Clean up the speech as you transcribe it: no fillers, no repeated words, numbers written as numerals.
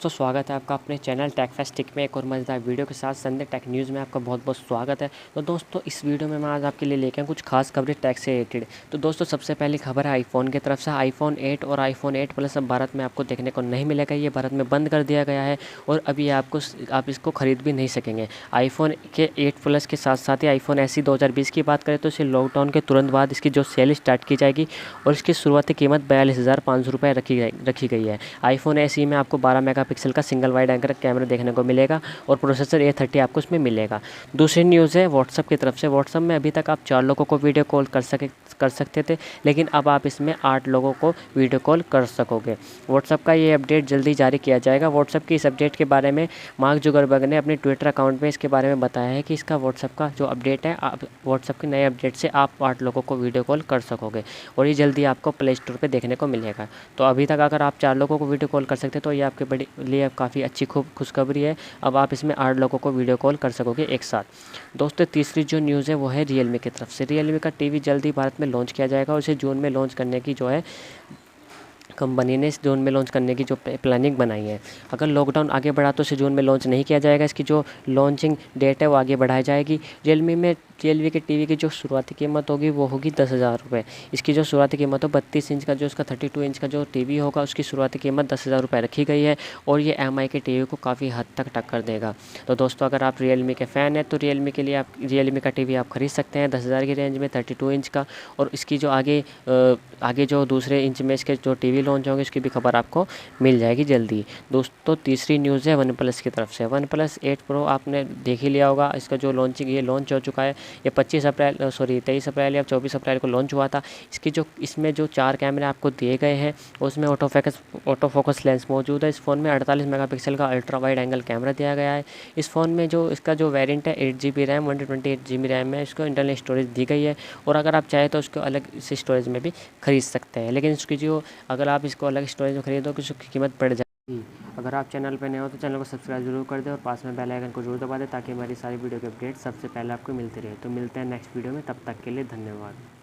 दोस्तों स्वागत है आपका अपने चैनल टेक फेस्टिक में एक और मज़ेदार वीडियो के साथ संडे टेक न्यूज़ में आपका बहुत बहुत स्वागत है। तो दोस्तों इस वीडियो में मैं आज आपके लिए लेकर कुछ खास खबरें टेक से रिलेटेड। तो दोस्तों सबसे पहली खबर है आईफोन की तरफ से। आईफोन 8 और आईफोन 8 प्लस अब भारत में आपको देखने को नहीं मिलेगा, ये भारत में बंद कर दिया गया है और अभी आप इसको ख़रीद भी नहीं सकेंगे। आईफोन के 8 प्लस के साथ साथ ही आईफोन SE 2020 की बात करें तो इसे लॉकडाउन के तुरंत बाद इसकी जो सेल स्टार्ट की जाएगी और इसकी शुरुआती कीमत 42,500 रुपये रखी गई है। आईफोन SE में आपको 12 मेगापिक्सल का सिंगल वाइड एंगल कैमरा देखने को मिलेगा और प्रोसेसर A30 आपको इसमें मिलेगा। दूसरी न्यूज़ है व्हाट्सअप की तरफ से। व्हाट्सअप में अभी तक आप 4 लोगों को वीडियो कॉल कर सकते थे, लेकिन अब आप इसमें 8 लोगों को वीडियो कॉल कर सकोगे। व्हाट्सअप का ये अपडेट जल्दी जारी किया जाएगा। व्हाट्सअप की इस अपडेट के बारे में मार्क जुकरबर्ग ने अपने ट्विटर अकाउंट में इसके बारे में बताया है कि इसका व्हाट्सअप का जो अपडेट है, आप व्हाट्सअप के नए अपडेट से आप 8 लोगों को वीडियो कॉल कर सकोगे और ये जल्दी आपको प्ले स्टोर पर देखने को मिलेगा। तो अभी तक अगर आप 4 लोगों को वीडियो कॉल कर सकते तो ये आपके बड़ी लिए काफ़ी अच्छी खुशखबरी है। अब आप इसमें 8 लोगों को वीडियो कॉल कर सकोगे एक साथ। दोस्तों तीसरी जो न्यूज़ है वो है रियलमी की तरफ से। रियलमी का टीवी जल्दी भारत में लॉन्च किया जाएगा और इसे जून में लॉन्च करने की जो है कंपनी ने इस जून में लॉन्च करने की जो प्लानिंग बनाई है। अगर लॉकडाउन आगे बढ़ा तो इसे जून में लॉन्च नहीं किया जाएगा, इसकी जो लॉन्चिंग डेट है वो आगे बढ़ाई जाएगी। रियलमी के टीवी की जो शुरुआती कीमत होगी वो होगी 10,000 रुपये। इसकी जो शुरुआती कीमत हो 32 इंच का जो इसका 32 इंच का जो टीवी होगा उसकी शुरुआती कीमत 10,000 रुपये रखी गई है और ये MI के टीवी को काफ़ी हद तक टक्कर देगा। तो दोस्तों अगर आप रियलमी के फ़ैन हैं तो रियलमी का टीवी आप ख़रीद सकते हैं 10,000 की रेंज में 32 इंच का। और इसकी जो आगे जो दूसरे इंच में इसके जो टीवी लॉन्च होंगे उसकी भी खबर आपको मिल जाएगी जल्दी। दोस्तों तीसरी न्यूज़ है वन प्लस की तरफ से। वन प्लस 8 प्रो आपने देख ही लिया होगा, इसका जो लॉन्च हो चुका है। ये 23 अप्रैल या 24 अप्रैल को लॉन्च हुआ था। इसमें जो 4 कैमरे आपको दिए गए हैं उसमें ऑटो फोकस लेंस मौजूद है। इस फ़ोन में 48 मेगापिक्सल का अल्ट्रा वाइड एंगल कैमरा दिया गया है। इस फ़ोन में जो इसका जो वेरिएंट है 8GB रैम 128GB रैम है, इसको इंटरनल स्टोरेज दी गई है और अगर आप चाहें तो उसको अलग से स्टोरेज में भी खरीद सकते हैं, लेकिन अगर आप इसको अलग स्टोरेज में खरीदोगे तो उसकी कीमत बढ़ जाएगी। अगर आप चैनल पर नए हो तो चैनल को सब्सक्राइब जरूर कर दें और पास में बेल आइकन को जरूर दबा दें ताकि हमारी सारी वीडियो के अपडेट सबसे पहले आपको मिलती रहे। तो मिलते हैं नेक्स्ट वीडियो में, तब तक के लिए धन्यवाद।